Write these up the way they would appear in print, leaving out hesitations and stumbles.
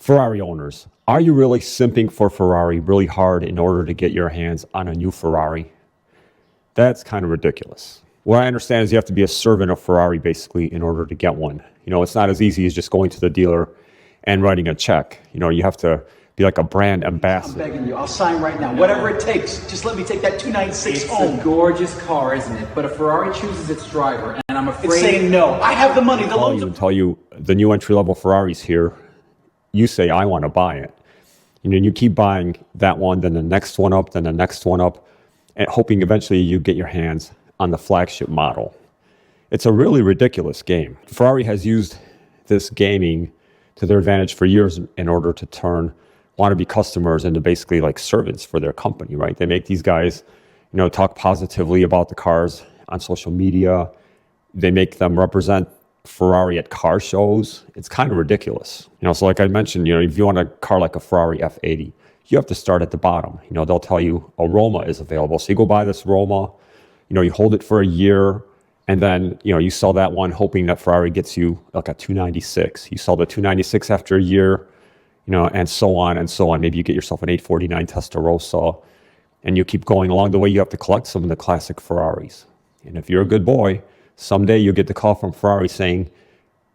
Ferrari owners, are you really simping for Ferrari really hard in order to get your hands on a new Ferrari? That's kind of ridiculous. What I understand is you have to be a servant of Ferrari basically in order to get one. It's not as easy as just going to the dealer and writing a check. You have to be like a brand ambassador. I'm begging you, I'll sign right now, whatever it takes. Just let me take that 296 home. It's a gorgeous car, isn't it? But a Ferrari chooses its driver, and I'm afraid... It's saying no. I have the money. Call you and tell you the new entry-level Ferrari's here. You say, I want to buy it. And you keep buying that one, then the next one up, then the next one up, and hoping eventually you get your hands on the flagship model. It's a really ridiculous game. Ferrari has used this gaming to their advantage for years in order to turn wannabe customers into basically like servants for their company, right? They make these guys, talk positively about the cars on social media. They make them represent Ferrari at car shows. It's kind of ridiculous. So like I mentioned, if you want a car like a Ferrari F80, you have to start at the bottom. They'll tell you a Roma is available. So you go buy this Roma, you hold it for a year, and then, you sell that one hoping that Ferrari gets you like a 296. You sell the 296 after a year, and so on and so on. Maybe you get yourself an 849 Testarossa, and you keep going along the way. You have to collect some of the classic Ferraris. And if you're a good boy, someday you'll get the call from Ferrari saying,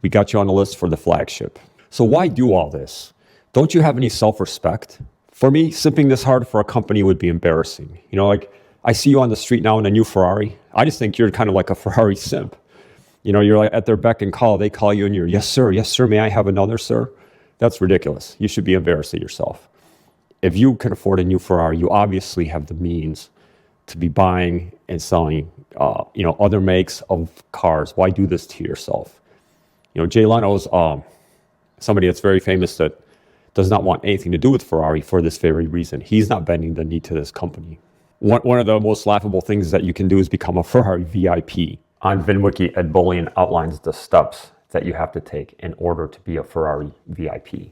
we got you on the list for the flagship. So why do all this? Don't you have any self-respect? For me, simping this hard for a company would be embarrassing. Like I see you on the street now in a new Ferrari. I just think you're kind of like a Ferrari simp. You're like at their beck and call. They call you and you're, yes, sir. May I have another, sir? That's ridiculous. You should be embarrassed of yourself. If you can afford a new Ferrari, you obviously have the means to be buying and selling other makes of cars. Why do this to yourself? Jay Leno's somebody that's very famous that does not want anything to do with Ferrari for this very reason. He's not bending the knee to this company. One of the most laughable things that you can do is become a Ferrari VIP. On VinWiki, Ed Bolian outlines the steps that you have to take in order to be a Ferrari VIP.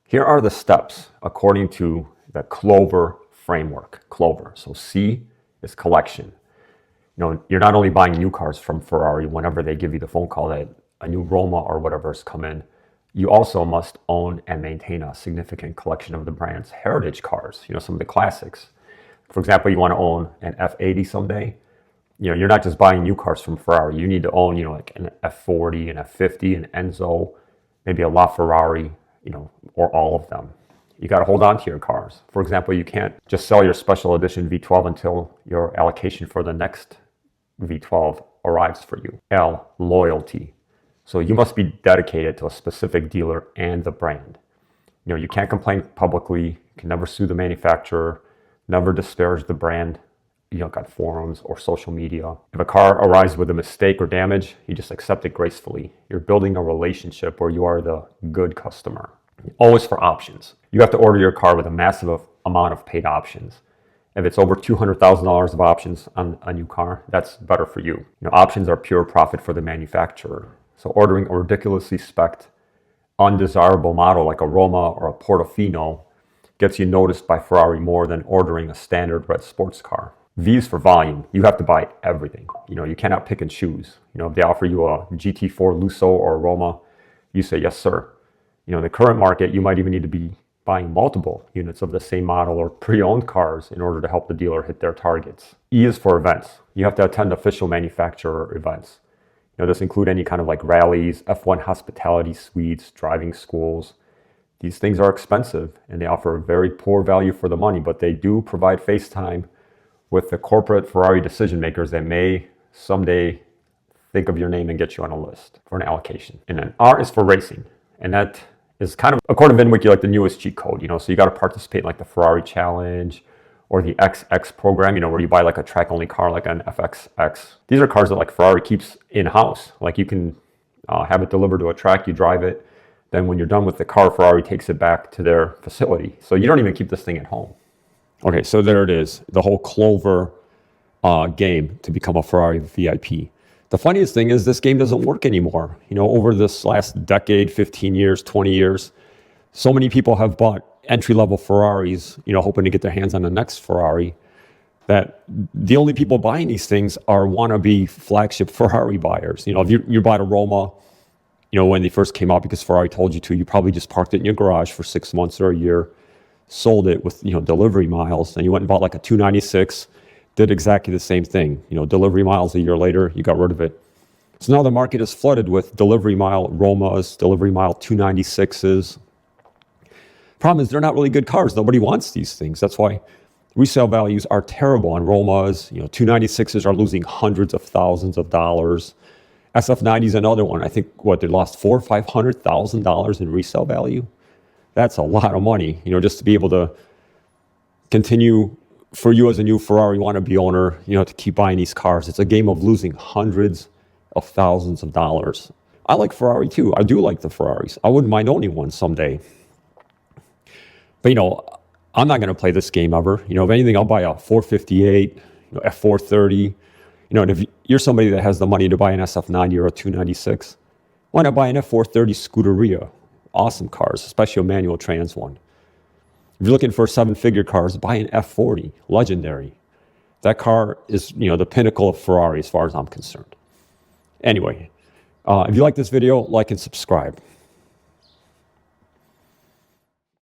Here are the steps according to the Clover framework. Clover. So C is collection. You're not only buying new cars from Ferrari whenever they give you the phone call that a new Roma or whatever has come in. You also must own and maintain a significant collection of the brand's heritage cars, some of the classics. For example, you want to own an F80 someday. You're not just buying new cars from Ferrari. You need to own, like an F40, an F50, an Enzo, maybe a LaFerrari, or all of them. You got to hold on to your cars. For example, you can't just sell your special edition V12 until your allocation for the next V12 arrives for you. L, loyalty. So you must be dedicated to a specific dealer and the brand. You can't complain publicly. You can never sue the manufacturer, never disparage the brand, on forums or social media. If a car arrives with a mistake or damage, you just accept it gracefully. You're building a relationship where you are the good customer. Always for options. You have to order your car with a massive amount of paid options. If it's over $200,000 of options on a new car, that's better for you. Options are pure profit for the manufacturer. So ordering a ridiculously spec'd, undesirable model like a Roma or a Portofino gets you noticed by Ferrari more than ordering a standard red sports car. V is for volume. You have to buy everything. You cannot pick and choose. If they offer you a GT4 Lusso or a Roma, you say, yes, sir. In the current market, you might even need to be buying multiple units of the same model or pre-owned cars in order to help the dealer hit their targets. E is for events. You have to attend official manufacturer events. This include any kind of like rallies, F1 hospitality suites, driving schools. These things are expensive and they offer a very poor value for the money, but they do provide face time with the corporate Ferrari decision makers that may someday think of your name and get you on a list for an allocation. And then R is for racing. And that is kind of, according to VinWiki, like the newest cheat code, so you got to participate in like the Ferrari Challenge or the XX program, where you buy like a track-only car like an FXX. These are cars that like Ferrari keeps in-house. Like you can have it delivered to a track, you drive it. Then when you're done with the car, Ferrari takes it back to their facility. So you don't even keep this thing at home. Okay, so there it is, the whole Clover game to become a Ferrari VIP. The funniest thing is this game doesn't work anymore. Over this last decade, 15 years, 20 years, so many people have bought entry-level Ferraris, hoping to get their hands on the next Ferrari, that the only people buying these things are wannabe flagship Ferrari buyers. If you bought a Roma, you know, when they first came out, because Ferrari told you to, you probably just parked it in your garage for 6 months or a year, sold it with, you know, delivery miles, and you went and bought like a 296, did exactly the same thing. You know, delivery miles a year later, you got rid of it. So now the market is flooded with delivery mile Romas, delivery mile 296s. Problem is, they're not really good cars. Nobody wants these things. That's why resale values are terrible on Romas. You know, 296s are losing hundreds of thousands of dollars. SF90 is another one. I think they lost $400,000 or $500,000 in resale value. That's a lot of money, you know, just to be able to continue. For you as a new Ferrari wannabe owner, you know, to keep buying these cars. It's a game of losing hundreds of thousands of dollars. I like Ferrari too. I do like the Ferraris. I wouldn't mind owning one someday. But, you know, I'm not going to play this game ever. You know, if anything, I'll buy a 458, you know, F430. You know, and if you're somebody that has the money to buy an SF90 or a 296, why not buy an F430 Scuderia? Awesome cars, especially a manual trans one. If you're looking for 7-figure cars, buy an F40, legendary. That car is, you know, the pinnacle of Ferrari as far as I'm concerned. Anyway, if you like this video, like and subscribe.